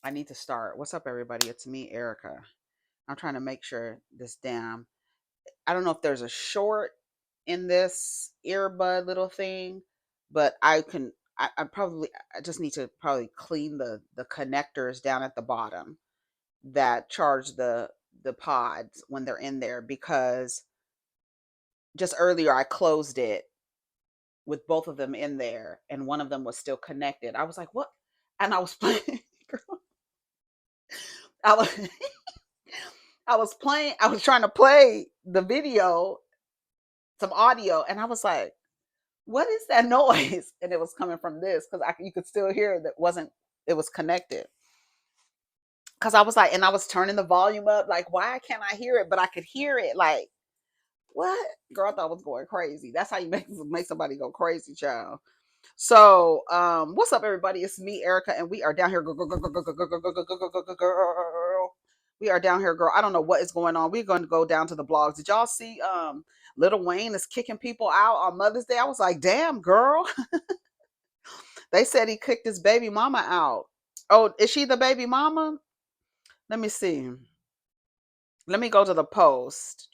I need to start. What's up, everybody? It's me, Erica. I'm trying to make sure this damn. I don't know if there's a short in this earbud little thing, but I can. I probably. I just need to probably clean the connectors down at the bottom that charge the pods when they're in there, because just earlier I closed it with both of them in there and one of them was still connected. I was like, what? And I was playing. I was I was playing, I was trying to play the video, some audio, and I was like, what is that noise? And it was coming from this because you could still hear it. It was connected. Because I was like, and I was turning the volume up, like, why can't I hear it? But I could hear it. Like, what? Girl, I thought I was going crazy. That's how you make somebody go crazy, child. So, what's up, everybody? It's me, Erica, and we are down here. Girl. We are down here, girl. I don't know what is going on. We're going to go down to the blogs. Did y'all see Lil Wayne is kicking people out on Mother's Day? I was like, damn, girl. They said he kicked his baby mama out. Oh, is she the baby mama? Let me see. Let me go to the post.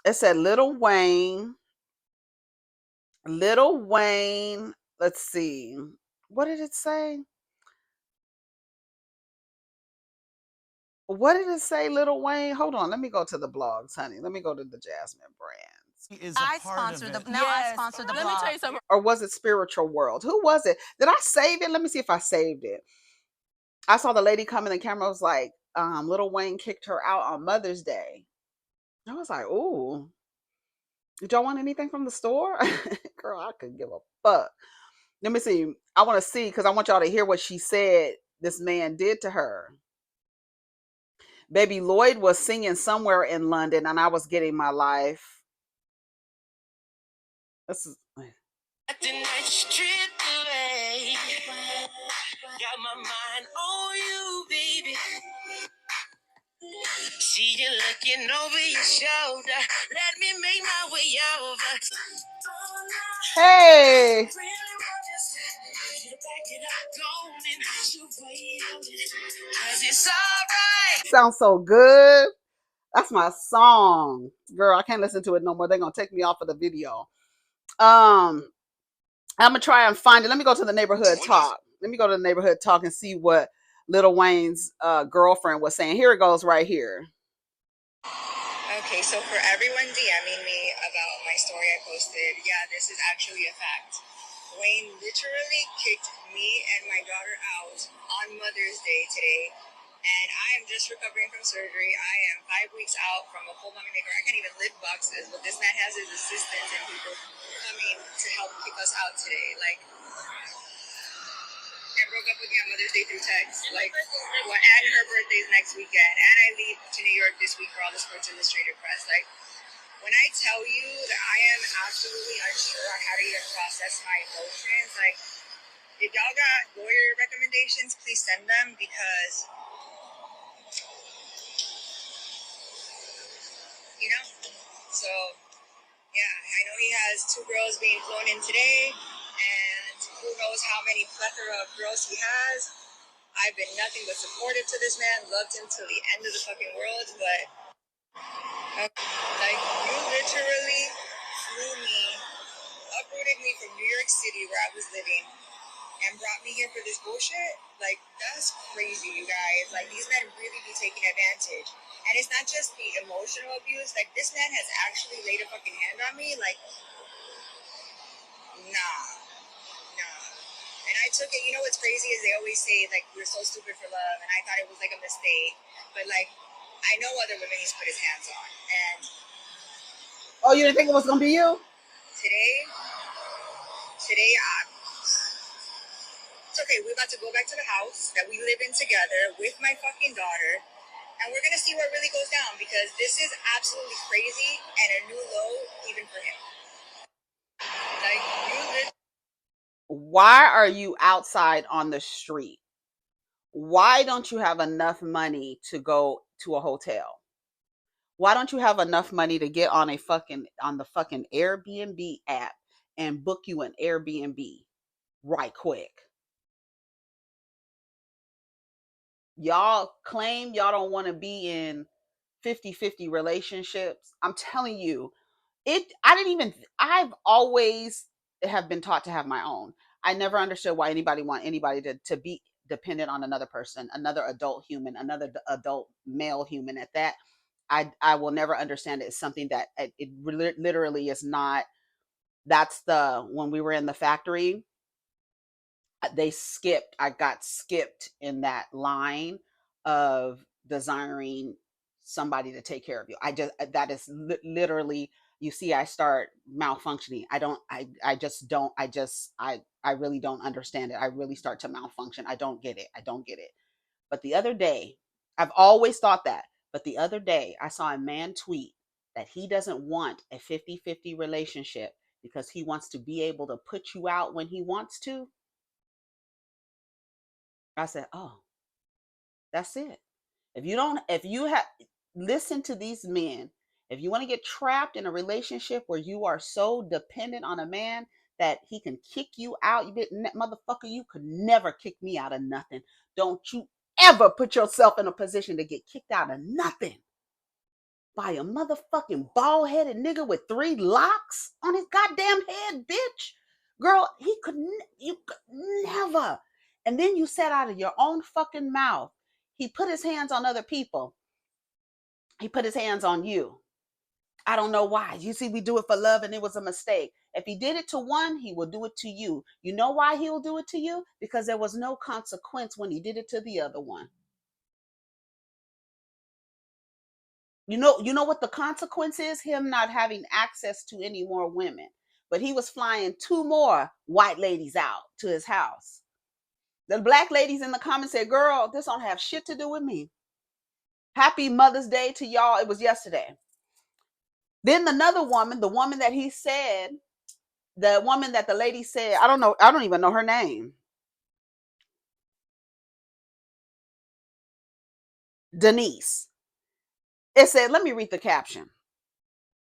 It said Lil Wayne. Lil Wayne. Let's see. What did it say? What did it say, Lil Wayne? Hold on. Let me go to the blogs, honey. Let me go to the Jasmine Brands. Is I sponsor the now. Yes. I sponsor the blog. Let me tell you something. Or was it Spiritual World? Who was it? Did I save it? Let me see if I saved it. I saw the lady come in the camera, was like, Lil Wayne kicked her out on Mother's Day. I was like, ooh. Did y'all want anything from the store? Girl, I could give a fuck. Let me see. I want to see because I want y'all to hear what she said this man did to her. Baby Lloyd was singing somewhere in London and I was getting my life. This is. Got my mind on you, baby. See you looking over your shoulder. Let me make my way over. Hey. Sounds so good. That's my song. Girl, I can't listen to it no more. They're gonna take me off of the video. I'm gonna try and find it. Let me go to the neighborhood talk. Let me go to the neighborhood talk and see what Lil Wayne's girlfriend was saying. Here it goes right here. Okay, so for everyone DMing me about my story I posted, yeah, this is actually a fact. Wayne literally kicked me and my daughter out on Mother's Day today, and I am just recovering from surgery. I am 5 weeks out from a full mommy maker. I can't even lift boxes, but this man has his assistants and people coming to help kick us out today. Like, I broke up with me on Mother's Day through text. Like, well, and her birthday's next weekend, and I leave to New York this week for all the Sports Illustrated press. Like, when I tell you that I am absolutely unsure on how to even process my emotions, like, if y'all got lawyer recommendations, please send them because, you know, so, yeah, I know he has 2 girls being flown in today, and who knows how many plethora of girls he has. I've been nothing but supportive to this man, loved him till the end of the fucking world, but, like, you literally flew me, uprooted me from New York City where I was living, and brought me here for this bullshit. Like, that's crazy, you guys. Like, these men really be taking advantage. And it's not just the emotional abuse. Like, this man has actually laid a fucking hand on me. Like, nah. And I took it, you know what's crazy is they always say, like, we're so stupid for love. And I thought it was, like, a mistake. But, like, I know other women he's put his hands on. And oh, you didn't think it was going to be you? Today, it's okay. We're about to go back to the house that we live in together with my fucking daughter, and we're gonna see what really goes down because this is absolutely crazy and a new low even for him. Like, why are you outside on the street? Why don't you have enough money to go to a hotel? Why don't you have enough money to get on the fucking Airbnb app and book you an Airbnb? right quick. Y'all claim y'all don't want to be in 50-50 relationships. I'm telling you, I've always have been taught to have my own. I never understood why anybody want anybody to be dependent on another person, another adult human, another adult male human at that. I will never understand it. It's something that it literally is not. That's the when we were in the factory, I got skipped in that line of desiring somebody to take care of you. I just that is literally, you see, I start malfunctioning. I just don't, I really don't understand it. I really start to malfunction. I don't get it. I don't get it. But the other day, I've always thought that, but the other day I saw a man tweet that he doesn't want a 50-50 relationship because he wants to be able to put you out when he wants to. I said, "Oh, that's it. If you have, listen to these men. If you want to get trapped in a relationship where you are so dependent on a man that he can kick you out, motherfucker, you could never kick me out of nothing. Don't you ever put yourself in a position to get kicked out of nothing by a motherfucking bald-headed nigga with 3 locks on his goddamn head, bitch. Girl, you could never. And then you said out of your own fucking mouth, he put his hands on other people. He put his hands on you. I don't know why. You see, we do it for love and it was a mistake. If he did it to one, he will do it to you. You know why he will do it to you? Because there was no consequence when he did it to the other one. You know what the consequence is? Him not having access to any more women. But he was flying 2 more white ladies out to his house. The black ladies in the comments said, "Girl, this don't have shit to do with me. Happy Mother's Day to y'all. It was yesterday." Then another woman, the woman that he said, the woman that the lady said, I don't even know her name. Denise. It said, let me read the caption.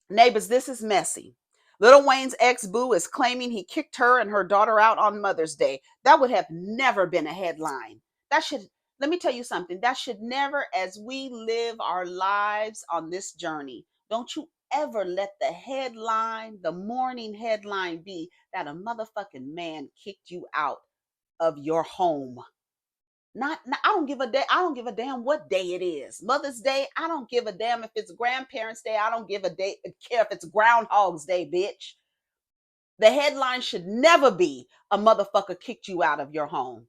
"Neighbors, this is messy. Lil Wayne's ex-boo is claiming he kicked her and her daughter out on Mother's Day. That would have never been a headline. Let me tell you something. That should never, as we live our lives on this journey, don't you ever let the headline, the morning headline be that a motherfucking man kicked you out of your home. I don't give a damn. I don't give a damn what day it is. Mother's Day. I don't give a damn if it's Grandparents' Day. I don't give a care if it's Groundhog's Day, bitch. The headline should never be a motherfucker kicked you out of your home.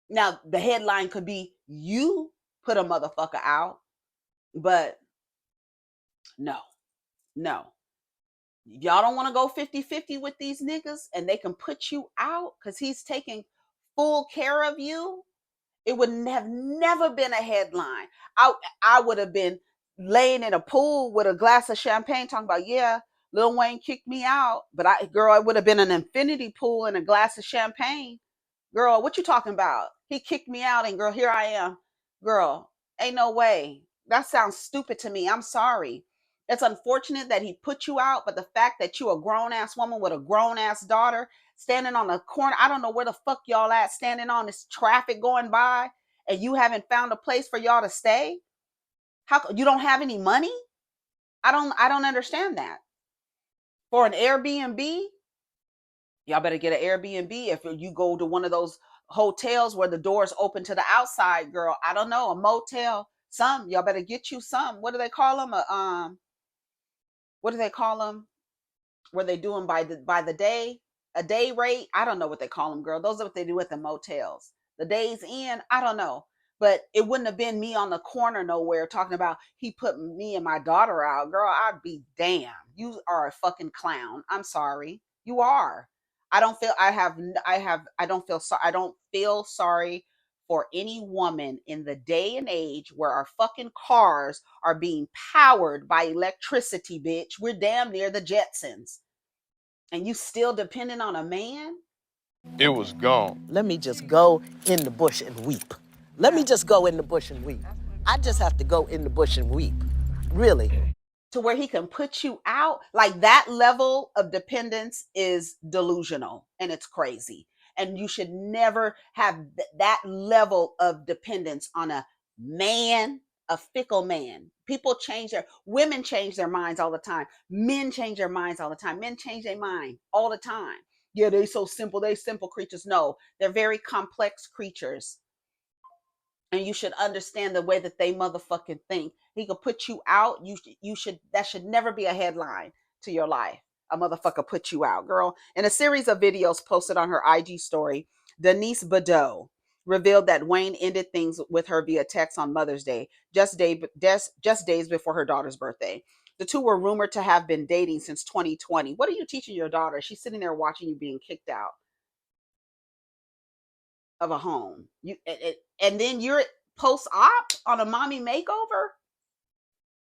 Now the headline could be you put a motherfucker out, but no. Y'all don't want to go 50-50 with these niggas and they can put you out because he's taking full care of you. It would have never been a headline. I would have been laying in a pool with a glass of champagne talking about, yeah, Lil Wayne kicked me out. But it would have been an infinity pool and a glass of champagne. Girl, what you talking about? He kicked me out and girl, here I am. Girl, ain't no way. That sounds stupid to me. I'm sorry. It's unfortunate that he put you out, but the fact that you a grown ass woman with a grown ass daughter standing on the corner, I don't know where the fuck y'all at, standing on this traffic going by, and you haven't found a place for y'all to stay. How you don't have any money? I don't understand that. For an Airbnb, y'all better get an Airbnb. If you go to one of those hotels where the doors open to the outside, girl, I don't know, a motel. Some y'all better get you some. What do they call them? What do they call them? Where they do them by the day, a day rate? I don't know what they call them, girl. Those are what they do at the motels. The days in, I don't know. But it wouldn't have been me on the corner nowhere talking about he put me and my daughter out. Girl, I'd be damn. You are a fucking clown. I'm sorry. You are. I don't feel sorry for any woman in the day and age where our fucking cars are being powered by electricity, bitch. We're damn near the Jetsons. And you still dependent on a man? It was gone. Let me just go in the bush and weep. Let me just go in the bush and weep. I just have to go in the bush and weep. Really. to where he can put you out. Like, that level of dependence is delusional and it's crazy. And you should never have that level of dependence on a man, a fickle man. Women change their minds all the time. Men change their minds all the time. Men change their mind all the time. Yeah, they so simple. They simple creatures. No, they're very complex creatures, and you should understand the way that they motherfucking think. He could put you out. You should that should never be a headline to your life. A motherfucker put you out, girl. In a series of videos posted on her IG story, Denise Badeau revealed that Wayne ended things with her via text on Mother's Day, just days before her daughter's birthday. The two were rumored to have been dating since 2020. What are you teaching your daughter? She's sitting there watching you being kicked out of a home. And then you're post-op on a mommy makeover,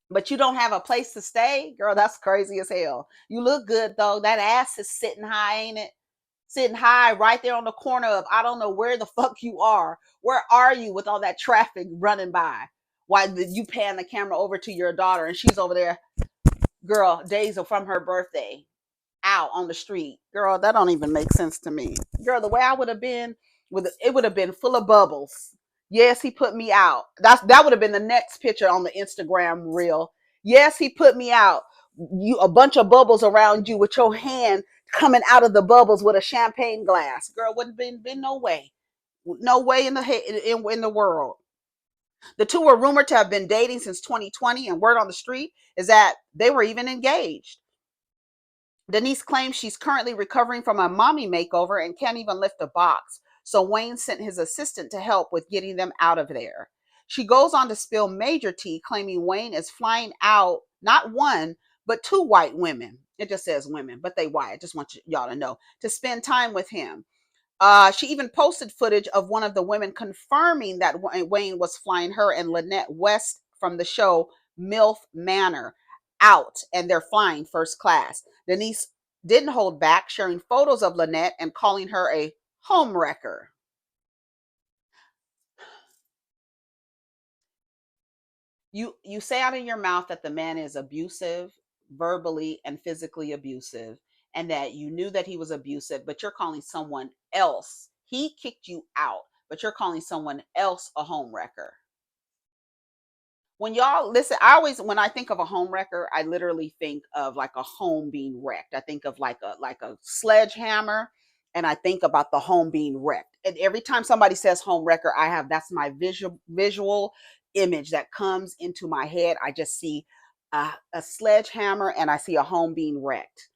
but you don't have a place to stay. Girl, that's crazy as hell. You look good though. That ass is sitting high, ain't it? Sitting high right there on the corner of, I don't know where the fuck you are. Where are you with all that traffic running by? Why did you pan the camera over to your daughter and she's over there, girl, days from her birthday, out on the street? Girl, that don't even make sense to me. Girl, the way I would have been, it would have been full of bubbles. Yes, he put me out. That would have been the next picture on the Instagram reel. Yes, he put me out. You, a bunch of bubbles around you with your hand coming out of the bubbles with a champagne glass. Girl, wouldn't been no way. No way in the world. The two were rumored to have been dating since 2020, and word on the street is that they were even engaged. Denise claims she's currently recovering from a mommy makeover and can't even lift a box. So Wayne sent his assistant to help with getting them out of there. She goes on to spill major tea, claiming Wayne is flying out not one, but two white women. It just says women, but they white. I just want y'all to know, to spend time with him. She even posted footage of one of the women confirming that Wayne was flying her and Lynette West from the show MILF Manor out, and they're flying first class. Denise didn't hold back, sharing photos of Lynette and calling her a homewrecker. You say out of your mouth that the man is abusive, verbally and physically abusive, and that you knew that he was abusive, but you're calling someone else. He kicked you out, but you're calling someone else a homewrecker. When y'all listen, when I think of a home wrecker, I literally think of like a home being wrecked. I think of like a sledgehammer, and I think about the home being wrecked. And every time somebody says home wrecker, that's my visual image that comes into my head. I just see a sledgehammer and I see a home being wrecked.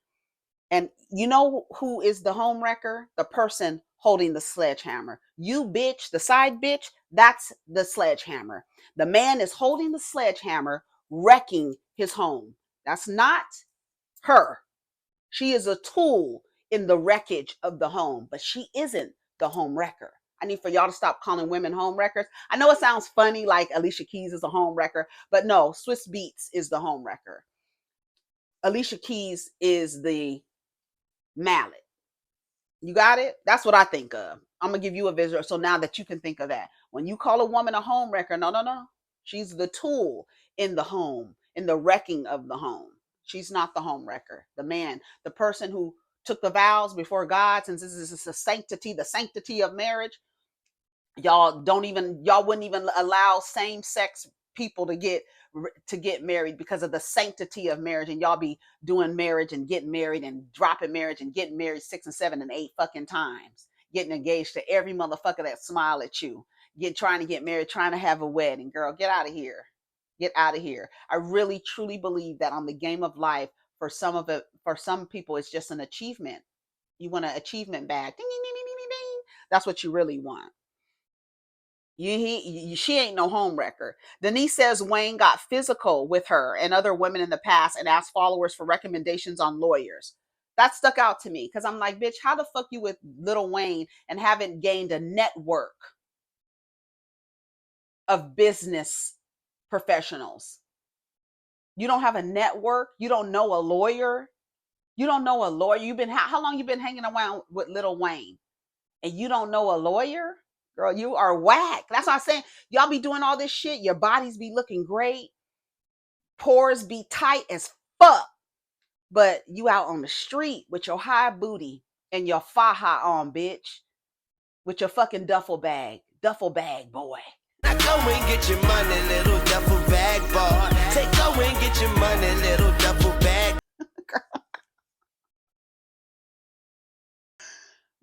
And you know who is the home wrecker? The person holding the sledgehammer. You bitch, the side bitch, that's the sledgehammer. The man is holding the sledgehammer, wrecking his home. That's not her. She is a tool in the wreckage of the home, but she isn't the home wrecker. I need for y'all to stop calling women home wreckers. I know it sounds funny, like Alicia Keys is a home wrecker, but no, Swiss Beats is the home wrecker. Alicia Keys is the mallet. You got it? That's what I think of. I'm gonna give you a visual so now that you can think of that. When you call a woman a home wrecker, no. She's the tool in the home, in the wrecking of the home. She's not the home wrecker. The man, the person who took the vows before God, since this is the sanctity of marriage. Y'all wouldn't even allow same-sex people to get married because of the sanctity of marriage, and y'all be doing marriage and getting married and dropping marriage and getting married 6 and 7 and 8 fucking times, getting engaged to every motherfucker that smile at you, trying to get married, trying to have a wedding. Girl, get out of here. Get out of here. I really truly believe that on the game of life, for some people, it's just an achievement. You want an achievement badge. Ding, ding, ding, ding, ding, ding. That's what you really want. She ain't no home wrecker. Denise says Wayne got physical with her and other women in the past and asked followers for recommendations on lawyers. That stuck out to me because I'm like, bitch, how the fuck you with Lil Wayne and haven't gained a network of business professionals? You don't have a network. You don't know a lawyer. You don't know a lawyer. How long you been hanging around with Lil Wayne and you don't know a lawyer? Girl, you are whack. That's what I'm saying. Y'all be doing all this shit. Your bodies be looking great. pores be tight as fuck, but you out on the street with your high booty and your faja on, bitch, with your fucking duffel bag boy. Now go and get your money, little duffel bag boy. Say go and get your money, little duffel bag.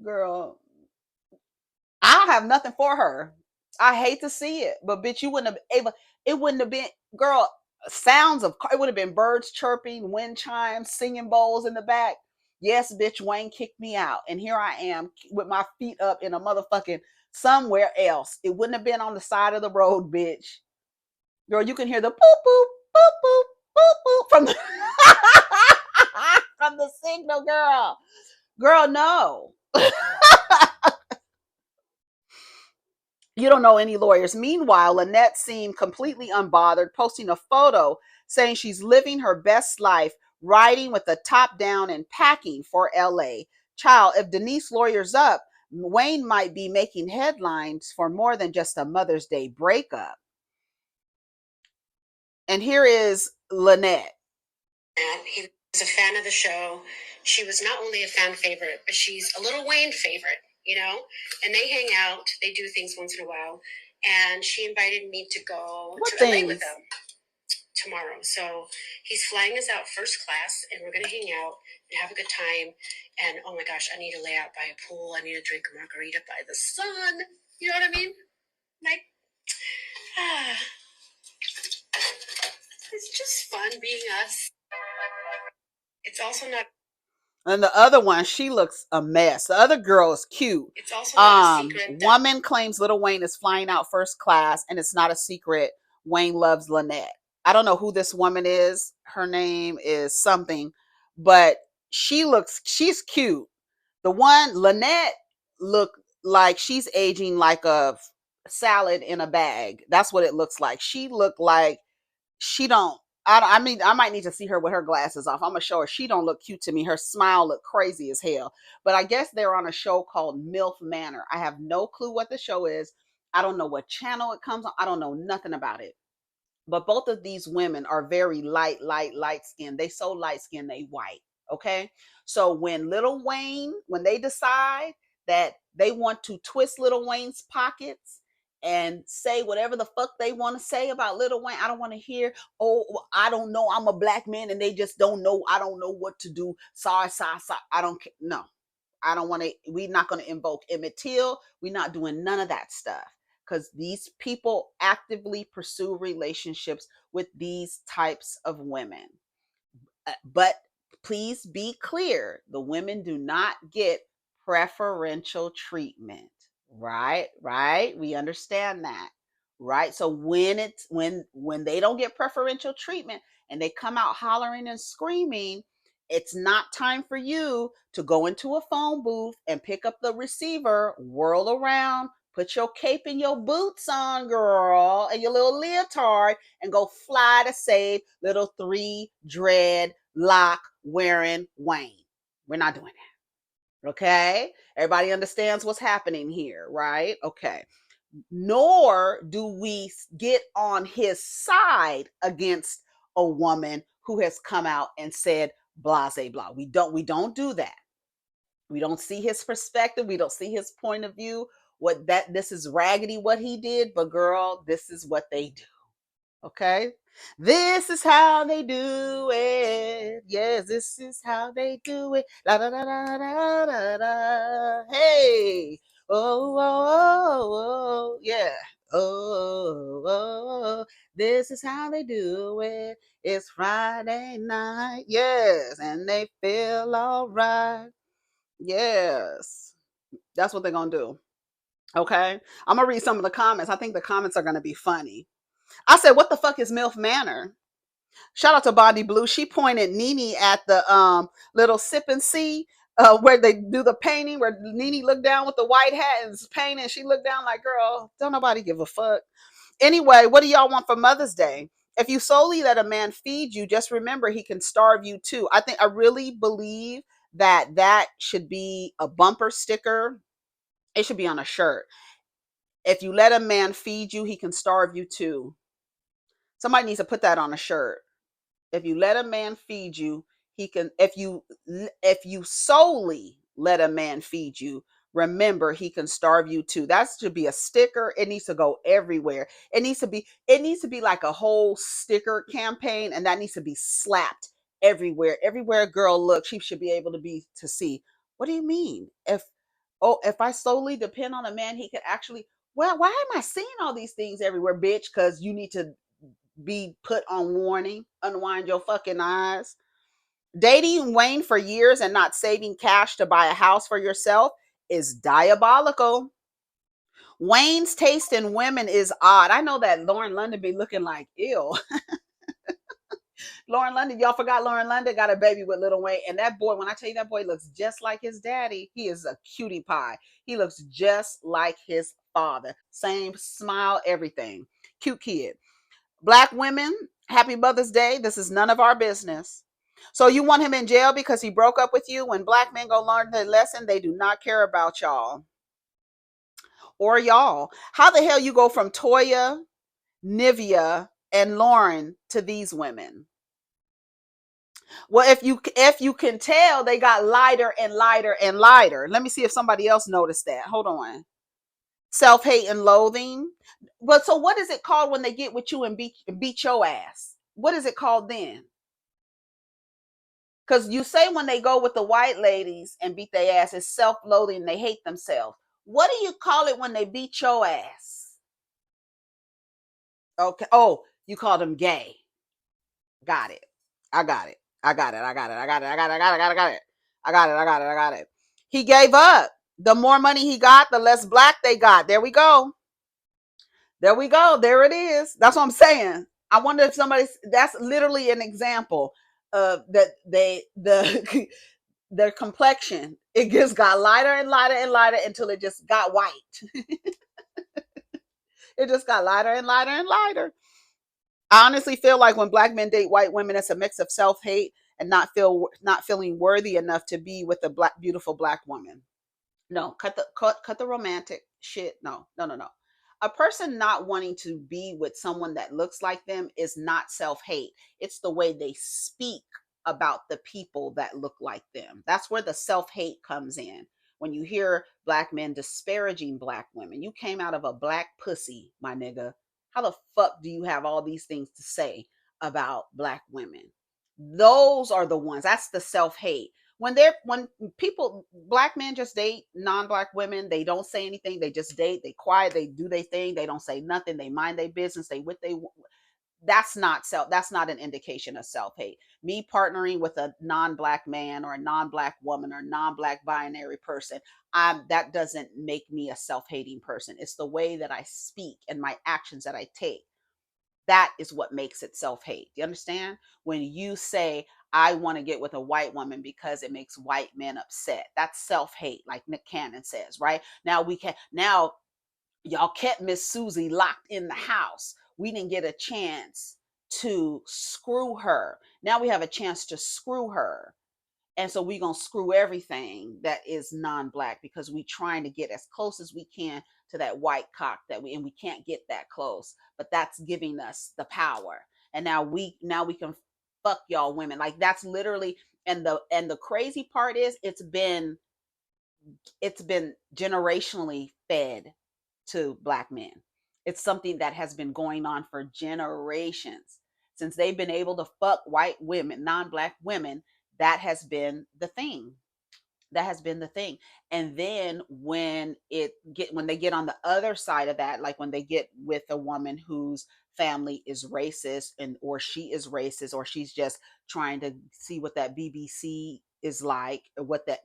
Girl, I have nothing for her. I hate to see it, but bitch, you wouldn't have able. It wouldn't have been, girl. Sounds of it would have been birds chirping, wind chimes, singing bowls in the back. Yes, bitch, Wayne kicked me out, and here I am with my feet up in a motherfucking somewhere else. It wouldn't have been on the side of the road, bitch. Girl, you can hear the boop boop boop boop boop boop from the from the signal, girl. Girl, no. You don't know any lawyers. Meanwhile, Lynette seemed completely unbothered, posting a photo saying she's living her best life, riding with the top down and packing for LA. Child, if Denise lawyers up, Wayne might be making headlines for more than just a Mother's Day breakup. And here is Lynette. He was a fan of the show. She was not only a fan favorite, but she's a Lil Wayne favorite, you know? And they hang out, they do things once in a while. And she invited me to go to LA with them tomorrow. So he's flying us out first class, and we're going to hang out and have a good time. And oh my gosh, I need to lay out by a pool. I need to drink a margarita by the sun. You know what I mean? Like, it's just fun being us. It's also not. And the other one, she looks a mess. The other girl is cute. It's also not a secret. Woman claims Lil Wayne is flying out first class, and it's not a secret. Wayne loves Lynette. I don't know who this woman is. Her name is something, but she's cute. The one, Lynette, look like she's aging like a salad in a bag. That's what it looks like. She looked like she don't. I mean, I might need to see her with her glasses off. I'm gonna show her. She don't look cute to me. Her smile look crazy as hell. But I guess they're on a show called MILF Manor. I have no clue what the show is. I don't know what channel it comes on. I don't know nothing about it. But both of these women are very light skin. They so light skin, they white. Okay. So when Lil Wayne, when they decide that they want to twist Lil Wayne's pockets and say whatever the fuck they want to say about Lil Wayne, I don't want to hear, oh, I don't know, I'm a black man and they just don't know, I don't know what to do. Sorry. I don't care. No, I don't want to, we're not going to invoke Emmett Till. We're not doing none of that stuff. Because these people actively pursue relationships with these types of women. But please be clear, the women do not get preferential treatment. Right? We understand that. Right? So when they don't get preferential treatment and they come out hollering and screaming, it's not time for you to go into a phone booth and pick up the receiver, whirl around, put your cape and your boots on, girl, and your little leotard, and go fly to save little 3 dread lock wearing Wayne. We're not doing that. Okay? Everybody understands what's happening here, right? Okay. Nor do we get on his side against a woman who has come out and said blase blah. We don't do that. We don't see his perspective. We don't see his point of view. This is raggedy what he did, but girl, this is what they do. Okay? This is how they do it. Yes, this is how they do it. La da da da da da da. Hey. Oh, oh, oh, oh, yeah. Oh, oh, this is how they do it. It's Friday night. Yes, and they feel all right. Yes. That's what they're going to do. Okay? I'm going to read some of the comments. I think the comments are going to be funny. I said, what the fuck is MILF Manor? Shout out to Bondi Blue. She pointed Nene at the little sip and see where they do the painting, where Nene looked down with the white hat and is painting. She looked down like, girl, don't nobody give a fuck. Anyway, what do y'all want for Mother's Day? If you solely let a man feed you, just remember he can starve you too. I really believe that should be a bumper sticker. It should be on a shirt. If you let a man feed you, he can starve you too. Somebody needs to put that on a shirt. If you let a man feed you, he can. If you solely let a man feed you, remember he can starve you too. That should be a sticker. It needs to go everywhere. It needs to be like a whole sticker campaign, and that needs to be slapped everywhere. Everywhere a girl looks, she should be able to see. What do you mean? If I solely depend on a man, he could actually. Well, why am I seeing all these things everywhere, bitch? Because you need to be put on warning. Unwind your fucking eyes. Dating Wayne for years and not saving cash to buy a house for yourself is diabolical. Wayne's taste in women is odd. I know that Lauren London be looking like ill. Lauren London, y'all forgot Lauren London got a baby with Lil Wayne. And that boy, when I tell you that boy looks just like his daddy, he is a cutie pie. He looks just like his father. Same smile, everything. Cute kid. Black women, happy Mother's Day. This is none of our business. So you want him in jail because he broke up with you? When black men go learn their lesson, they do not care about y'all. Or y'all. How the hell you go from Toya, Nivea, and Lauren to these women? Well, if you can tell, they got lighter and lighter and lighter. Let me see if somebody else noticed that. Hold on. Self-hate and loathing. But so what is it called when they get with you and beat your ass? What is it called then? Because you say when they go with the white ladies and beat their ass, it's self-loathing, they hate themselves. What do you call it when they beat your ass? Okay. Oh, you call them gay. Got it. I got it. I got it. I got it. I got it. I got it. I got it. I got it. I got it. I got it. I got it. He gave up. The more money he got, the less black they got. There we go. There we go. There it is. That's what I'm saying. I wonder if that's literally an example of that their complexion. It just got lighter and lighter and lighter until it just got white. It just got lighter and lighter and lighter. I honestly feel like when black men date white women, it's a mix of self-hate and not feeling worthy enough to be with a beautiful black woman. No, cut the romantic shit. No, no, no, no. A person not wanting to be with someone that looks like them is not self-hate. It's the way they speak about the people that look like them. That's where the self-hate comes in. When you hear black men disparaging black women, you came out of a black pussy, my nigga. How the fuck do you have all these things to say about black women? Those are the ones. That's the self-hate. When people, black men just date non-black women, they don't say anything, they just date, they quiet, they do their thing, they don't say nothing, they mind their business, that's not an indication of self-hate. Me partnering with a non-black man or a non-black woman or non-black binary person, that doesn't make me a self-hating person. It's the way that I speak and my actions that I take. That is what makes it self-hate. You understand? When you say, I want to get with a white woman because it makes white men upset, that's self-hate, like Nick Cannon says, right? Now y'all kept Miss Susie locked in the house. We didn't get a chance to screw her. Now we have a chance to screw her. And so we're going to screw everything that is non-black because we trying to get as close as we can to that white cock and we can't get that close, but that's giving us the power. And now we can fuck y'all women. Like that's literally, and the crazy part is it's been generationally fed to black men. It's something that has been going on for generations. Since they've been able to fuck white women, non-black women, that has been the thing. That has been the thing. And then when they get on the other side of that, like when they get with a woman whose family is racist or she is racist, or she's just trying to see what that BBC is like, or what that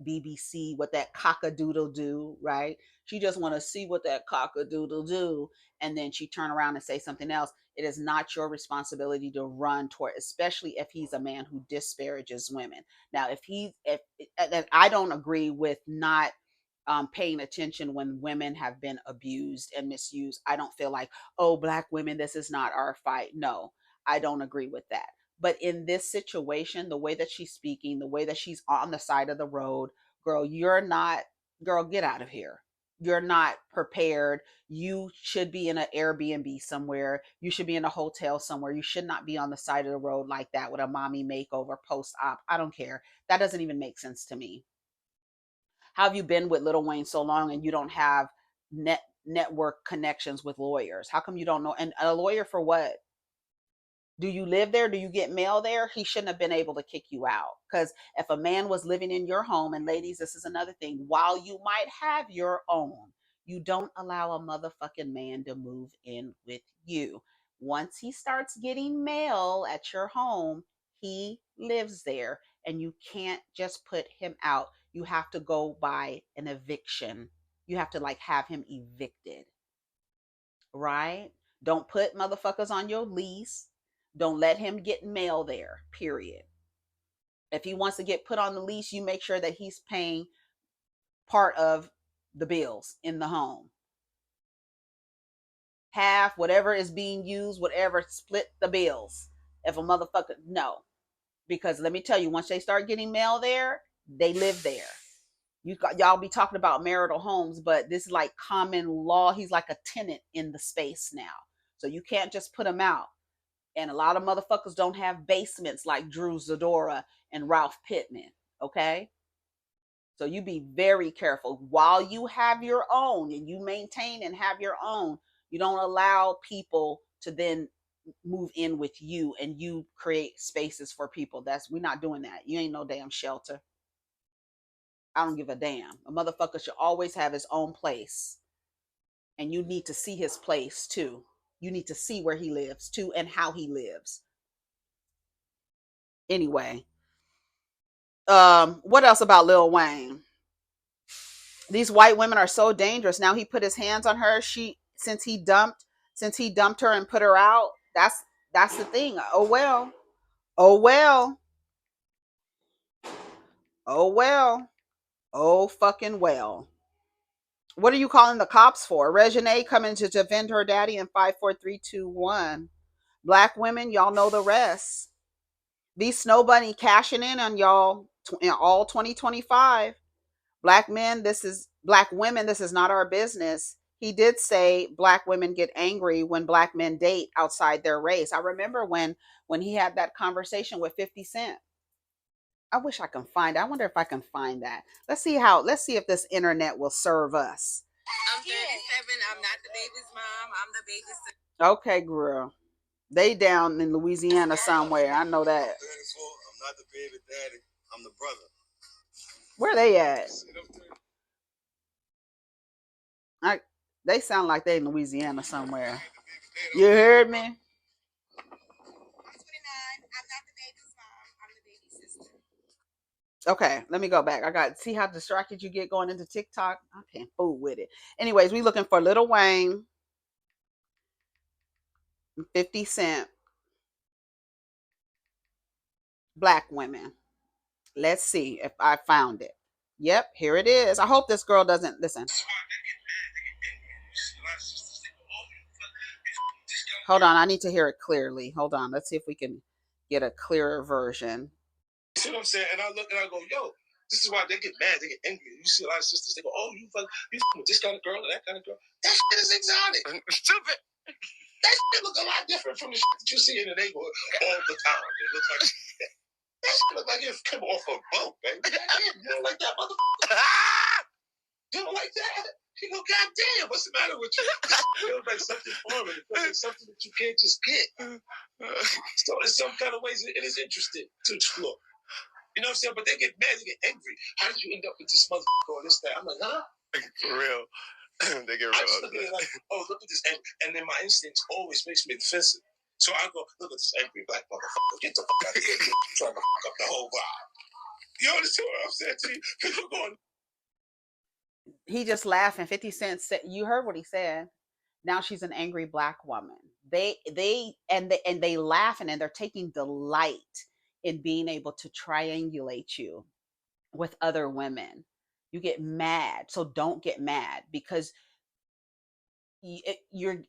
cockadoodle do, right? She just want to see what that cockadoodle do, and then she turn around and say something else. It is not your responsibility to run toward, especially if he's a man who disparages women. Now, if I don't agree with not paying attention when women have been abused and misused. I don't feel like, oh, black women, this is not our fight. No, I don't agree with that. But in this situation, the way that she's speaking, the way that she's on the side of the road, girl, you're not, girl, get out of here. you're not prepared. You should be in an Airbnb somewhere. You should be in a hotel somewhere. You should not be on the side of the road like that with a mommy makeover post-op. I don't care. That doesn't even make sense to me. How have you been with Lil Wayne so long and you don't have network connections with lawyers? How come you don't know? And a lawyer for what? Do you live there? Do you get mail there? He shouldn't have been able to kick you out. Because if a man was living in your home, and ladies, this is another thing, while you might have your own, you don't allow a motherfucking man to move in with you. Once he starts getting mail at your home, he lives there, and you can't just put him out. You have to go by an eviction. You have to like have him evicted, right? Don't put motherfuckers on your lease. Don't let him get mail there, period. If he wants to get put on the lease, you make sure that he's paying part of the bills in the home. Half, whatever is being used, whatever, split the bills. If a motherfucker, no. Because let me tell you, once they start getting mail there, they live there. Y'all be talking about marital homes, but this is like common law. He's like a tenant in the space now. So you can't just put him out. And a lot of motherfuckers don't have basements like Drew Zadora and Ralph Pittman. Okay. So you be very careful while you have your own and you maintain and have your own. You don't allow people to then move in with you and you create spaces for people. We're not doing that. You ain't no damn shelter. I don't give a damn. A motherfucker should always have his own place. And you need to see his place too. You need to see where he lives too and how he lives. Anyway, what else about Lil Wayne? These white women are so dangerous. Now he put his hands on her. Since he dumped her and put her out. That's the thing. Oh well. Oh well. Oh well. Oh fucking well. What are you calling the cops for? Regine coming to defend her daddy in 5, 4, 3, 2, 1. Black women, y'all know the rest. These Snow Bunny cashing in on y'all in all 2025. Black women, this is not our business. He did say black women get angry when black men date outside their race. I remember when he had that conversation with 50 Cent. I wish I can find it. I wonder if I can find that. Let's see if this internet will serve us. I'm 37. I'm not the baby's mom. I'm the baby's sister. Okay, girl. They down in Louisiana somewhere. I know that. I'm 34. I'm not the baby daddy. I'm the brother. Where they at? They sound like they in Louisiana somewhere. You heard me? I'm 29. I'm not the baby's mom. I'm the baby's sister. Okay, let me go back. See how distracted you get going into TikTok? I can't fool with it. Anyways, we looking for Lil Wayne, 50 Cent, black women. Let's see if I found it. Yep, here it is. I hope this girl doesn't listen. Hold on, I need to hear it clearly. Hold on, let's see if we can get a clearer version. You see what I'm saying? And I look and I go, yo, this is why they get mad, they get angry. You see a lot of sisters, they go, oh, you with this kind of girl or that kind of girl. That shit is exotic. Stupid. That shit look a lot different from the shit that you see in the neighborhood all the time. It looks like that shit look like it came off a boat, baby. You don't like that motherfucker? You don't like that? You go, God damn, what's the matter with you? It feels like something foreign. It feels like something that you can't just get. So in some kind of ways, it is interesting to explore. You know what I'm saying? But they get mad, they get angry. How did you end up with this motherfucker or this, that? I'm like, huh? For real. They get real. I just look at it like, oh, look at this angry. And then my instincts always makes me defensive. So I go, look at this angry black motherfucker. Get the fuck out of here. You're trying to fuck up the whole vibe. You understand what I'm saying to you? People going. He just laughing. 50 Cent said, you heard what he said. Now she's an angry black woman. They laughing and they're taking delight in being able to triangulate you with other women. You get mad, so don't get mad because you're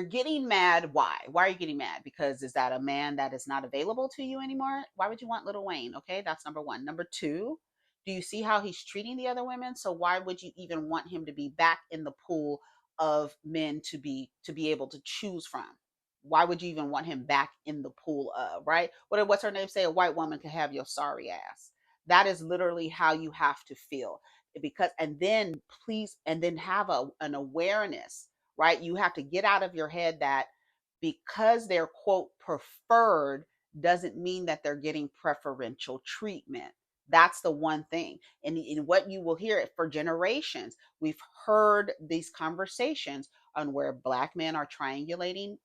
getting mad. Why are you getting mad? Because is that a man that is not available to you anymore? Why would you want Lil Wayne? Okay, that's number one. Number two, Do you see how he's treating the other women? So why would you even want him to be back in the pool of men to be able to choose from? Why would you even want him back in the pool of, right? What's her name say? A white woman can have your sorry ass. That is literally how you have to feel. Because and then please and then have an awareness, right? You have to get out of your head that because they're quote preferred doesn't mean that they're getting preferential treatment. That's the one thing. And in what you will hear it for generations, we've heard these conversations on where black men are triangulating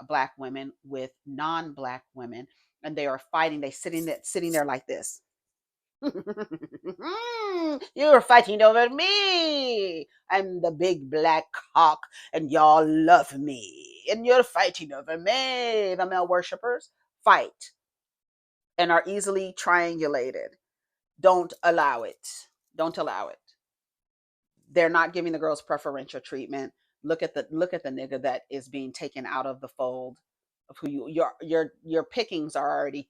black women with non-black women, and they are fighting. They sitting there like this. You're fighting over me. I'm the big black cock, and y'all love me, and you're fighting over me. The male worshippers fight and are easily triangulated. Don't allow it. Don't allow it. They're not giving the girls preferential treatment. Look at the nigga that is being taken out of the fold of who your pickings are already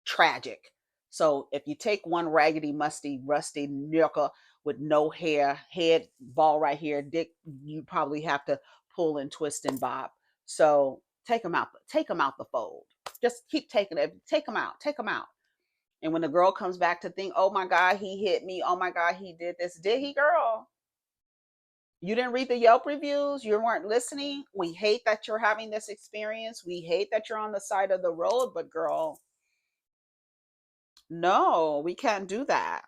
tragic. So if you take one raggedy, musty, rusty nigga with no hair, head ball right here, dick, you probably have to pull and twist and bob. So take them out the fold. Just keep taking it. Take them out. And when the girl comes back to think, oh my God, he hit me. Oh my God, he did this. Did he, girl? You didn't read the Yelp reviews. You weren't listening. We hate that you're having this experience. We hate that you're on the side of the road, but girl, no, we can't do that.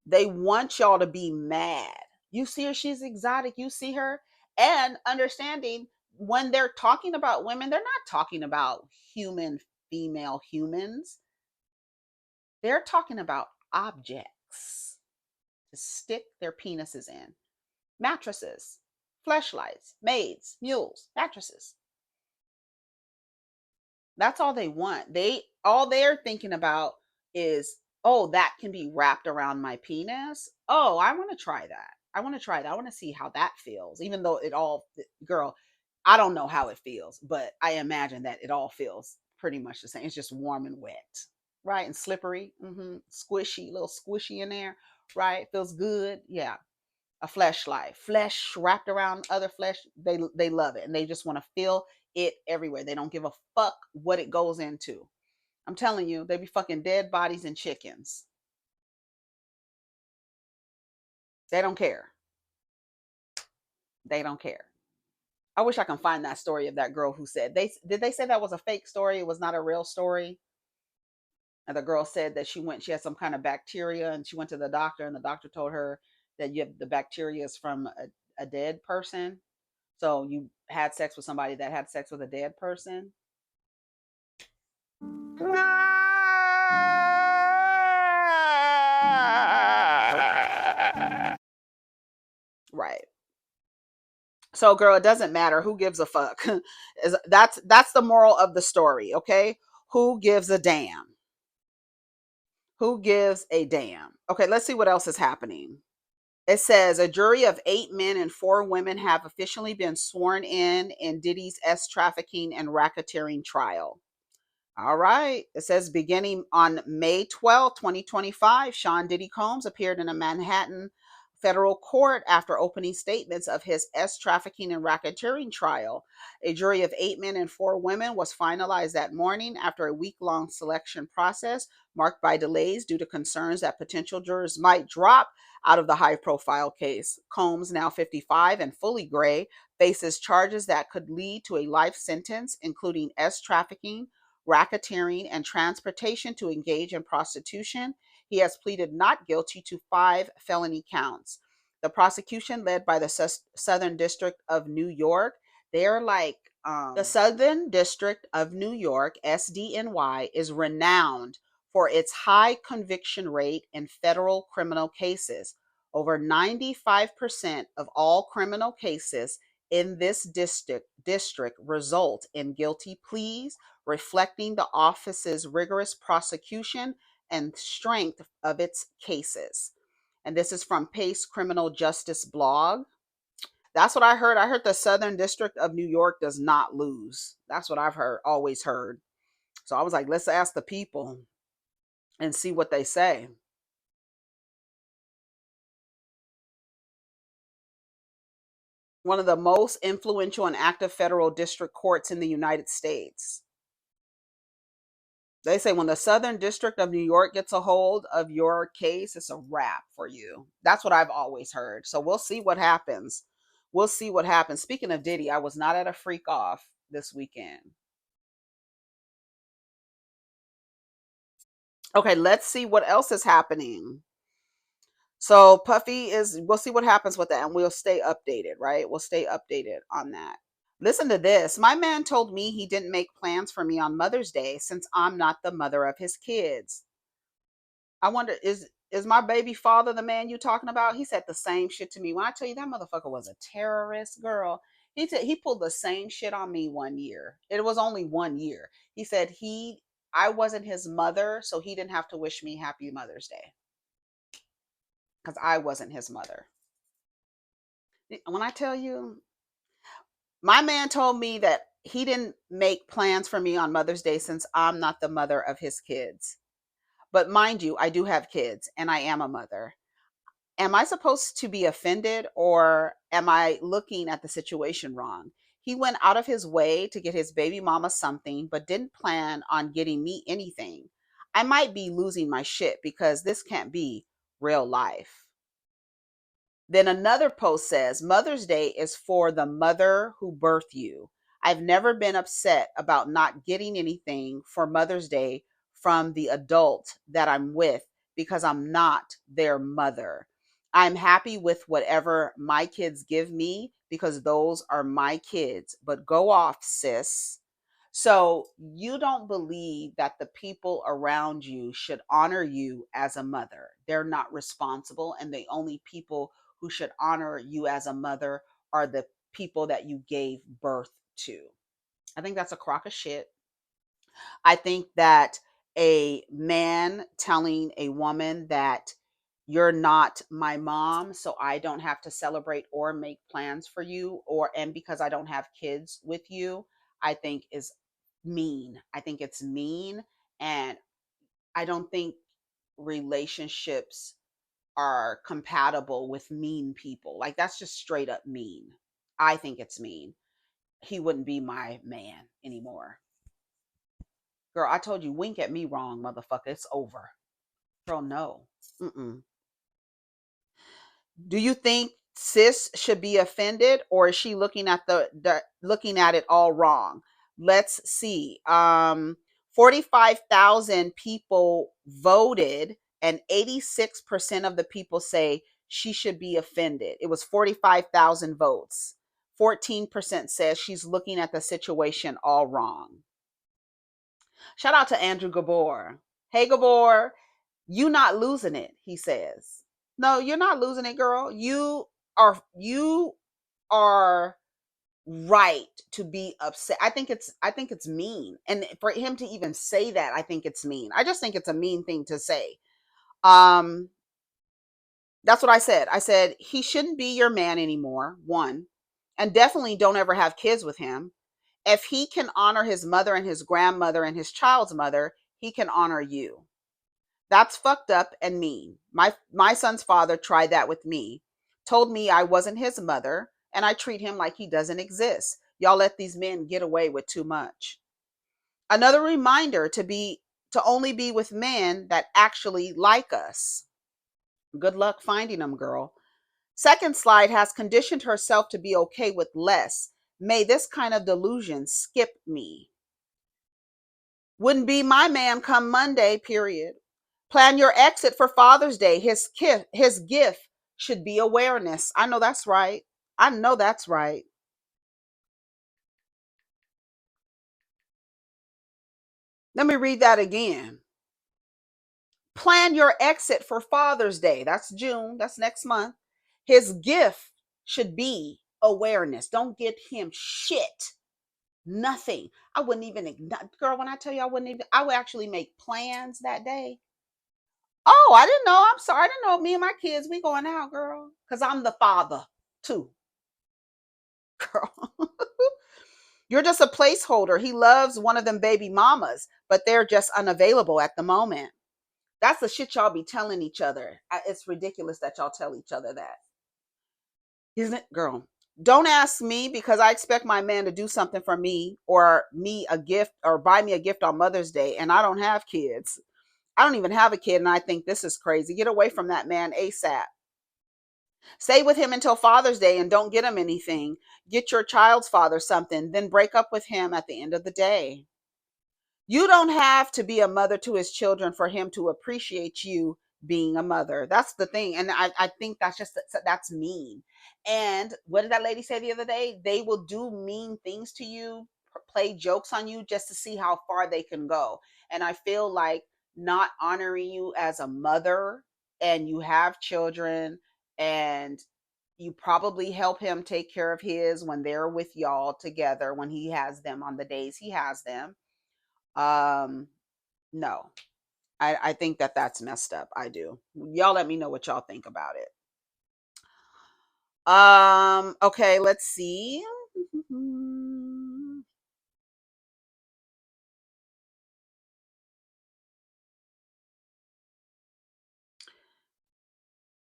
They want y'all to be mad. You see her, she's exotic. You see her. And understanding when they're talking about women, they're not talking about female humans. They're talking about objects to stick their penises in. Mattresses, fleshlights, maids, mules, mattresses. That's all they want. All they're thinking about is, oh, that can be wrapped around my penis. Oh, I want to try that. I want to see how that feels. Even though girl, I don't know how it feels, but I imagine that it all feels pretty much the same. It's just warm and wet, right? And slippery, squishy, little squishy in there, right? Feels good. Yeah. A fleshlight, flesh wrapped around other flesh. They love it, and they just want to feel it everywhere. They don't give a fuck what it goes into. I'm telling you, they be fucking dead bodies and chickens. They don't care. They don't care. I wish I can find that story of that girl who said they say that was a fake story. It was not a real story. And the girl said that she had some kind of bacteria, and she went to the doctor, and the doctor told her that the bacteria is from a dead person. So you had sex with somebody that had sex with a dead person. Right. So girl, it doesn't matter. Who gives a fuck? That's the moral of the story, okay? Who gives a damn? Who gives a damn? Okay, let's see what else is happening. It says a jury of 8 men and 4 women have officially been sworn in Diddy's trafficking and racketeering trial. All right. It says beginning on May 12, 2025, Sean Diddy Combs appeared in a Manhattan federal court after opening statements of his trafficking and racketeering trial. A jury of 8 men and 4 women was finalized that morning after a week-long selection process marked by delays due to concerns that potential jurors might drop out of the high-profile case. Combs, now 55 and fully gray, faces charges that could lead to a life sentence, including trafficking, racketeering, and transportation to engage in prostitution. He has pleaded not guilty to 5 felony counts. The prosecution, led by the Southern District of New York, they're like, the Southern District of New York, SDNY, is renowned for its high conviction rate in federal criminal cases. Over 95% of all criminal cases in this district result in guilty pleas, reflecting the office's rigorous prosecution and strength of its cases. And this is from Pace Criminal Justice blog. That's what I heard. I heard the Southern District of New York does not lose. That's what I've always heard. So I was like, let's ask the people and see what they say. one of the most influential and active federal district courts in the United States. They say when the Southern District of New York gets a hold of your case, it's a wrap for you. That's what I've always heard. So we'll see what happens. We'll see what happens. Speaking of Diddy, I was not at a freak off this weekend. Okay, let's see what else is happening. So Puffy we'll see what happens with that and we'll stay updated, right? We'll stay updated on that. Listen to this. My man told me he didn't make plans for me on Mother's Day since I'm not the mother of his kids. I wonder, is my baby father the man you talking about? He said the same shit to me. When I tell you that motherfucker was a terrorist, girl, he pulled the same shit on me one year. It was only 1 year. He said I wasn't his mother, so he didn't have to wish me happy Mother's Day because I wasn't his mother. When I tell you, my man told me that he didn't make plans for me on Mother's Day since I'm not the mother of his kids. But mind you, I do have kids and I am a mother. Am I supposed to be offended or am I looking at the situation wrong? He went out of his way to get his baby mama something, but didn't plan on getting me anything. I might be losing my shit because this can't be real life. Then another post says, Mother's Day is for the mother who birthed you. I've never been upset about not getting anything for Mother's Day from the adult that I'm with because I'm not their mother. I'm happy with whatever my kids give me because those are my kids. But go off, sis. So you don't believe that the people around you should honor you as a mother. They're not responsible, and the only people who should honor you as a mother are the people that you gave birth to. I think that's a crock of shit. I think that a man telling a woman that you're not my mom, so I don't have to celebrate or make plans for you, and because I don't have kids with you, I think is mean. I think it's mean, and I don't think relationships are compatible with mean people. Like that's just straight up mean. I think it's mean. He wouldn't be my man anymore. Girl, I told you, wink at me wrong, motherfucker. It's over. Girl, no. Mm-mm. Do you think sis should be offended, or is she looking at looking at it all wrong? Let's see. 45,000 people voted, and 86% of the people say she should be offended. It was 45,000 votes. 14% says she's looking at the situation all wrong. Shout out to Andrew Gabor. Hey, Gabor, you not losing it, he says. No, you're not losing it, girl. You are right to be upset. I think it's mean. And for him to even say that, I think it's mean. I just think it's a mean thing to say. That's what I said. I said he shouldn't be your man anymore, one. And definitely don't ever have kids with him. If he can honor his mother and his grandmother and his child's mother, he can honor you. That's fucked up and mean. My son's father tried that with me. Told me I wasn't his mother, and I treat him like he doesn't exist. Y'all let these men get away with too much. Another reminder to only be with men that actually like us. Good luck finding them, girl. Second slide has conditioned herself to be okay with less. May this kind of delusion skip me. Wouldn't be my man come Monday, period. Plan your exit for Father's Day. His gift should be awareness. I know that's right. I know that's right. Let me read that again. Plan your exit for Father's Day. That's June. That's next month. His gift should be awareness. Don't get him shit. Nothing. I wouldn't even, girl, when I tell you I would actually make plans that day. Oh, I didn't know. I'm sorry. I didn't know me and my kids, we going out, girl. Because I'm the father, too. Girl. You're just a placeholder. He loves one of them baby mamas, but they're just unavailable at the moment. That's the shit y'all be telling each other. It's ridiculous that y'all tell each other that. Isn't it, girl? Don't ask me, because I expect my man to do something for me, or me a gift, or buy me a gift on Mother's Day, and I don't have kids. I don't even have a kid, and I think this is crazy. Get away from that man ASAP. Stay with him until Father's Day and don't get him anything. Get your child's father something, then break up with him at the end of the day. You don't have to be a mother to his children for him to appreciate you being a mother. That's the thing. And I think that's mean. And what did that lady say the other day? They will do mean things to you, play jokes on you, just to see how far they can go. And I feel like not honoring you as a mother, and you have children, and you probably help him take care of his when they're with y'all together, when he has them, on the days he has them. No, I think that that's messed up. I do. Y'all let me know what y'all think about it. Okay, let's see.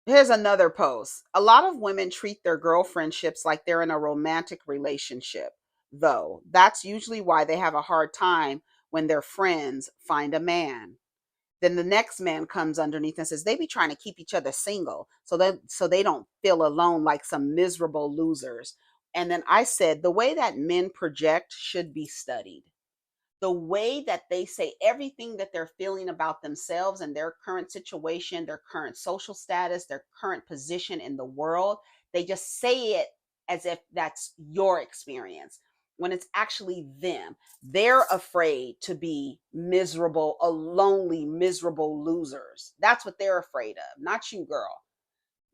Here's another post. A lot of women treat their girlfriendships like they're in a romantic relationship, though. That's usually why they have a hard time when their friends find a man. Then the next man comes underneath and says they be trying to keep each other single so they don't feel alone like some miserable losers. And then I said the way that men project should be studied. The way that they say everything that they're feeling about themselves and their current situation, their current social status, their current position in the world, they just say it as if that's your experience, when it's actually them. They're afraid to be miserable, a lonely, miserable losers. That's what they're afraid of, not you, girl.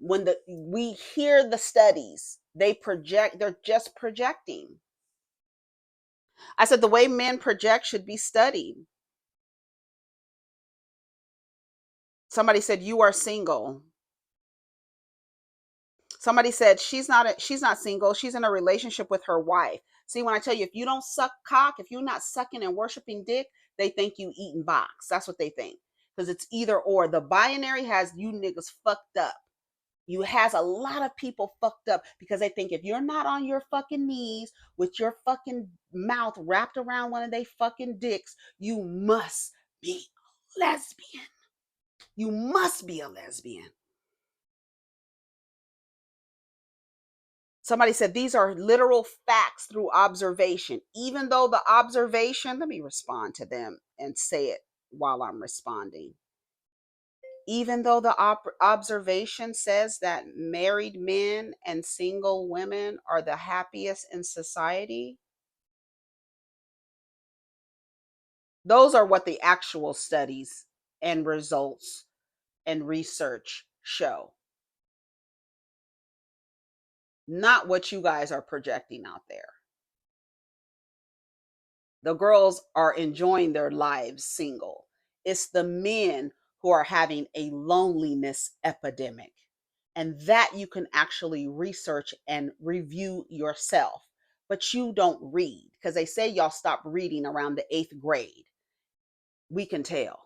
When we hear the studies, they're just projecting. I said the way men project should be studied. Somebody said you are single. Somebody said she's not single. She's in a relationship with her wife. See, when I tell you, if you don't suck cock, if you're not sucking and worshiping dick, they think you eating box. That's what they think. Because it's either or. The binary has you niggas fucked up. You has a lot of people fucked up because they think if you're not on your fucking knees with your fucking mouth wrapped around one of they fucking dicks, you must be lesbian. You must be a lesbian. Somebody said these are literal facts through observation. Even though the observation, let me respond to them and say it while I'm responding. Even though the observation says that married men and single women are the happiest in society, those are what the actual studies and results and research show. Not what you guys are projecting out there. The girls are enjoying their lives single. It's the men who are having a loneliness epidemic. And that you can actually research and review yourself. But you don't read, because they say y'all stop reading around the 8th grade. We can tell.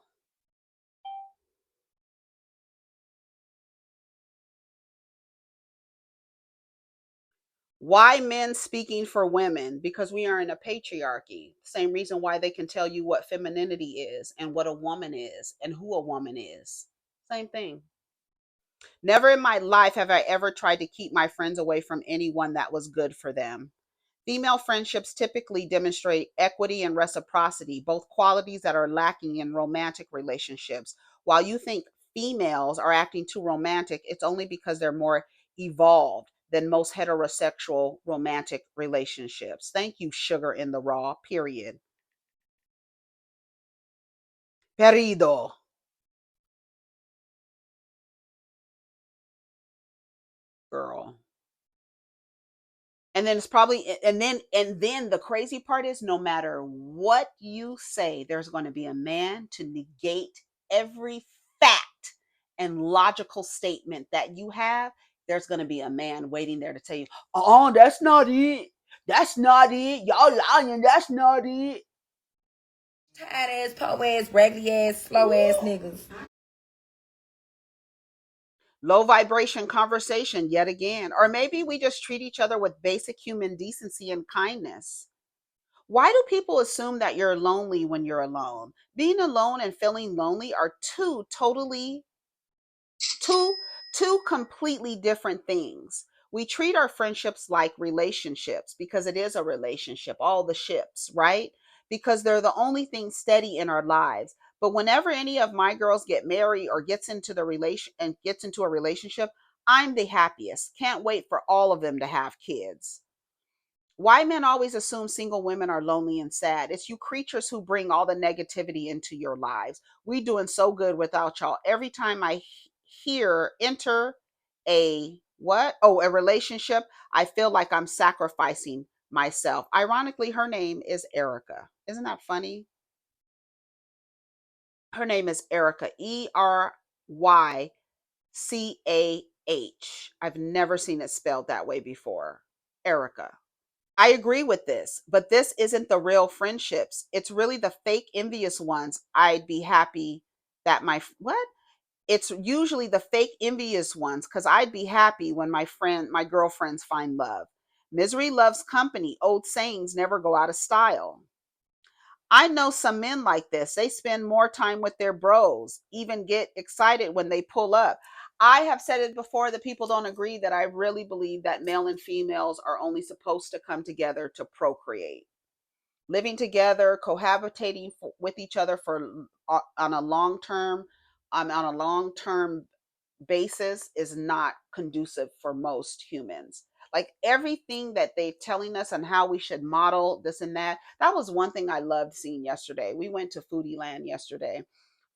Why men speaking for women? Because we are in a patriarchy. Same reason why they can tell you what femininity is and what a woman is and who a woman is. Same thing. Never in my life have I ever tried to keep my friends away from anyone that was good for them. Female friendships typically demonstrate equity and reciprocity, both qualities that are lacking in romantic relationships. While you think females are acting too romantic, it's only because they're more evolved than most heterosexual romantic relationships. Thank you, Sugar in the Raw, period. Perido. Girl. And then it's probably and then the crazy part is no matter what you say, there's going to be a man to negate every fact and logical statement that you have. There's going to be a man waiting there to tell you, oh, that's not it. That's not it. Y'all lying. That's not it. Tired ass, po ass, raggedy ass, slow ass niggas. Low vibration conversation yet again. Or maybe we just treat each other with basic human decency and kindness. Why do people assume that you're lonely when you're alone? Being alone and feeling lonely are two two completely different things. We treat our friendships like relationships because it is a relationship, all the ships, right? Because they're the only thing steady in our lives. But whenever any of my girls get married or gets into a relationship, I'm the happiest. Can't wait for all of them to have kids. Why men always assume single women are lonely and sad? It's you creatures who bring all the negativity into your lives. We doing so good without y'all. Every time I hear enter a what? Oh, a relationship, I feel like I'm sacrificing myself. Ironically, her name is Erica. Isn't that funny? Her name is Erica. ERYCAH. I've never seen it spelled that way before. Erica. I agree with this, but this isn't the real friendships. It's really the fake envious ones. I'd be happy that what? It's usually the fake envious ones because I'd be happy when my girlfriends find love. Misery loves company. Old sayings never go out of style. I know some men like this. They spend more time with their bros, even get excited when they pull up. I have said it before that people don't agree that I really believe that male and females are only supposed to come together to procreate. Living together, cohabitating with each other for on a long term on a long term basis is not conducive for most humans. Like everything that they're telling us on how we should model this and that, that was one thing I loved seeing yesterday. We went to Foodie Land yesterday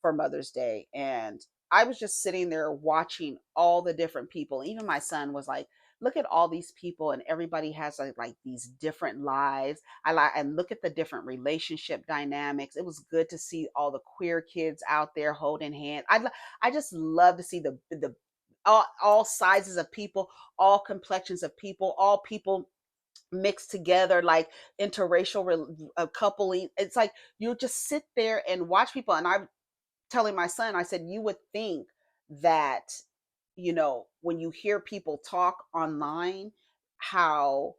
for Mother's Day, and I was just sitting there watching all the different people. Even my son was like, look at all these people, and everybody has like these different lives. I like and look at the different relationship dynamics. It was good to see all the queer kids out there holding hands. I just love to see the all sizes of people, all complexions of people, all people mixed together, like interracial coupling. It's like you just sit there and watch people. And I'm telling my son, I said, you would think that, when you hear people talk online, how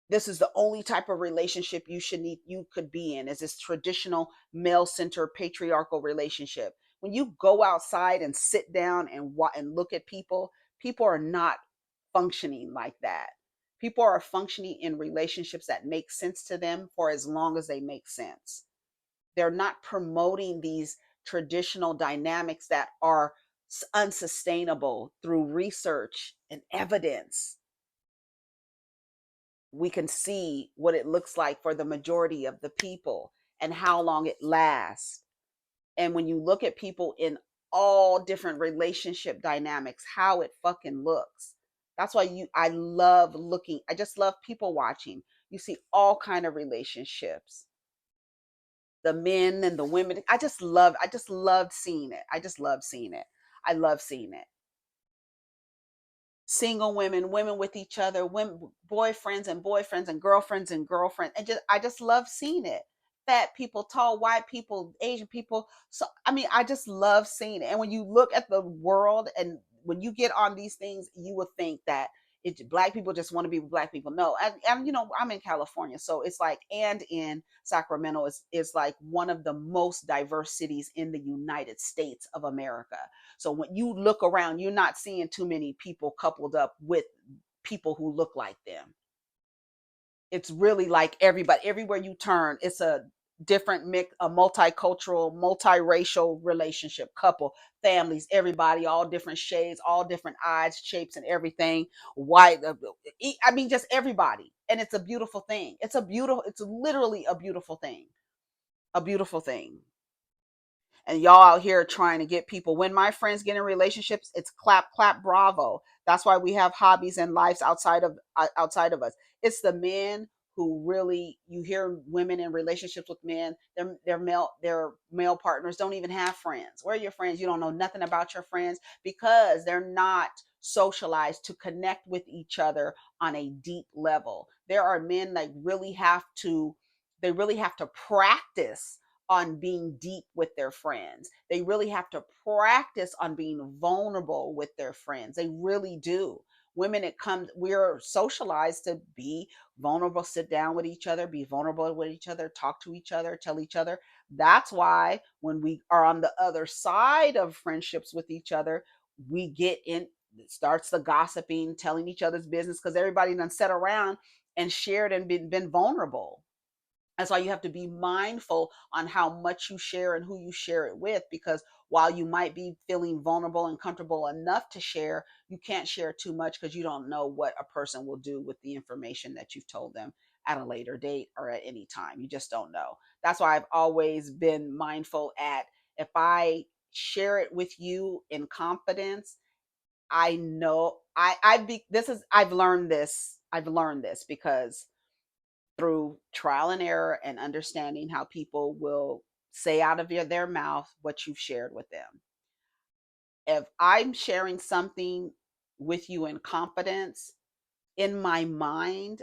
this is the only type of relationship you could be in, is this traditional male-centered patriarchal relationship. When you go outside and sit down and look at people are not functioning like that. People are functioning in relationships that make sense to them for as long as they make sense. They're not promoting these traditional dynamics that are unsustainable. Through research and evidence, we can see what it looks like for the majority of the people and how long it lasts. And when you look at people in all different relationship dynamics, how it fucking looks. That's why I love looking. I just love people watching. You see all kind of relationships, the men and the women. I just loved seeing it. I just love seeing it. I love seeing it. Single women with each other, women, boyfriends and girlfriends and I just love seeing it. Fat people, tall white people, Asian people. So I mean, I just love seeing it. And when you look at the world and when you get on these things, you would think that black people just want to be with black people. No, and I'm in California, so it's like, and in Sacramento is like one of the most diverse cities in the United States of America. So when you look around, you're not seeing too many people coupled up with people who look like them. It's really like everybody, everywhere you turn, it's a different mix, a multicultural, multiracial relationship, couple, families, everybody, all different shades, all different eyes, shapes, and everything. White, I mean, just everybody. And it's a beautiful thing. It's literally a beautiful thing. A beautiful thing. And y'all out here trying to get people. When my friends get in relationships, it's clap clap bravo. That's why we have hobbies and lives outside of us. It's the men who really, you hear women in relationships with men, their male partners don't even have friends. Where are your friends? You don't know nothing about your friends because they're not socialized to connect with each other on a deep level. There are men that really have to practice on being deep with their friends. They really have to practice on being vulnerable with their friends. They really do. Women, we're socialized to be vulnerable, sit down with each other, be vulnerable with each other, talk to each other, tell each other. That's why when we are on the other side of friendships with each other, we get in, it starts the gossiping, telling each other's business, because everybody done sat around and shared and been vulnerable. That's why you have to be mindful on how much you share and who you share it with, because while you might be feeling vulnerable and comfortable enough to share, you can't share too much because you don't know what a person will do with the information that you've told them at a later date or at any time. You just don't know. That's why I've always been mindful at, if I share it with you in confidence, I know I've learned this. I've learned this because through trial and error and understanding how people will say out of their mouth what you've shared with them. If I'm sharing something with you in confidence, in my mind,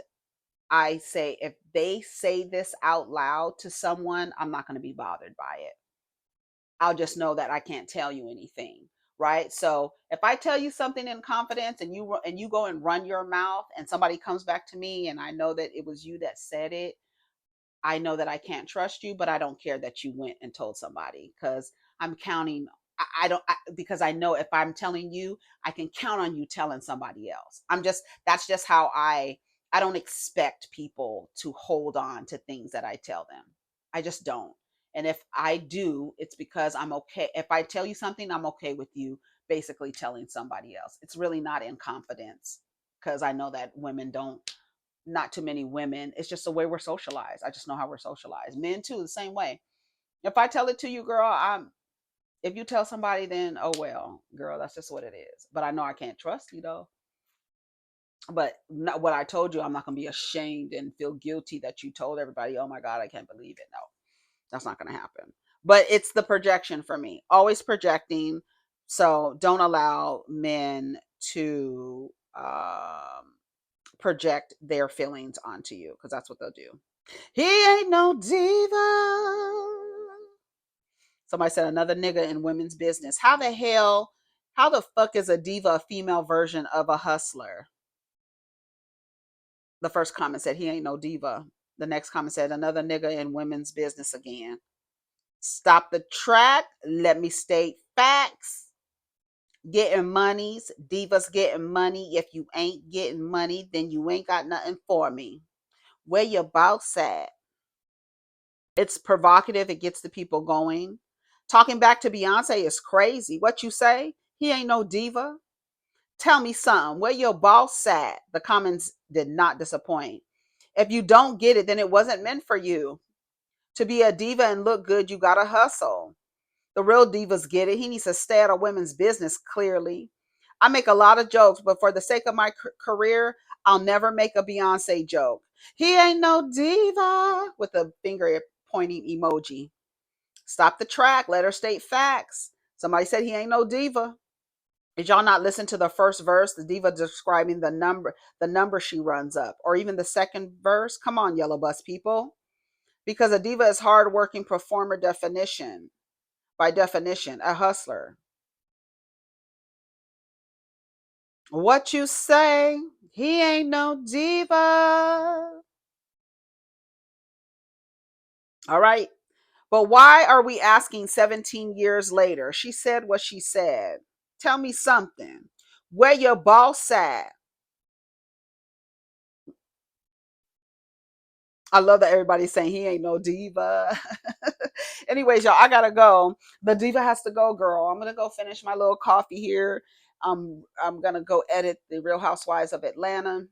I say, if they say this out loud to someone, I'm not going to be bothered by it. I'll just know that I can't tell you anything, right? So if I tell you something in confidence and you go and run your mouth and somebody comes back to me and I know that it was you that said it, I know that I can't trust you, but I don't care that you went and told somebody, because I'm counting. Because I know if I'm telling you, I can count on you telling somebody else. That's just how I don't expect people to hold on to things that I tell them. I just don't. And if I do, it's because I'm okay. If I tell you something, I'm okay with you basically telling somebody else. It's really not in confidence, because I know that women don't, not too many women. It's just the way we're socialized. I just know how we're socialized. Men too, the same way. If I tell it to you, girl, if you tell somebody, then oh well, girl, that's just what it is. But I know I can't trust you though. But not what I told you, I'm not gonna be ashamed and feel guilty that you told everybody, oh my God, I can't believe it. No, that's not gonna happen. But it's the projection for me. Always projecting. So don't allow men to project their feelings onto you, because that's what they'll do. He ain't no diva. Somebody said another nigga in women's business. How the fuck is a diva a female version of a hustler? The first comment said he ain't no diva. The next comment said another nigga in women's business again. Stop the track. Let me state facts. Getting monies. Divas getting money. If you ain't getting money, then you ain't got nothing for me. Where your boss at? It's provocative. It gets the people going. Talking back to Beyonce is crazy. What you say? He ain't no diva. Tell me something. Where your boss at? The comments did not disappoint. If you don't get it, then it wasn't meant for you. To be a diva and look good, you gotta hustle. The real divas get it. He needs to stay out of women's business, clearly. I make a lot of jokes, but for the sake of my career, I'll never make a Beyonce joke. He ain't no diva, with a finger pointing emoji. Stop the track. Let her state facts. Somebody said he ain't no diva. Did y'all not listen to the first verse? The diva describing the number she runs up, or even the second verse? Come on, yellow bus people. Because a diva is hardworking performer definition. By definition, a hustler. What you say? He ain't no diva. All right. But why are we asking 17 years later? She said what she said. Tell me something. Where your boss at? I love that everybody's saying he ain't no diva. Anyways, y'all, I gotta go. The diva has to go, girl. I'm gonna go finish my little coffee here. I'm gonna go edit the Real Housewives of Atlanta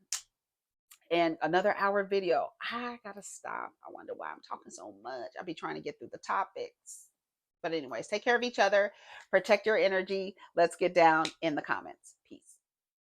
and another hour video. I gotta stop. I wonder why I'm talking so much. I'll be trying to get through the topics. But anyways, take care of each other. Protect your energy. Let's get down in the comments.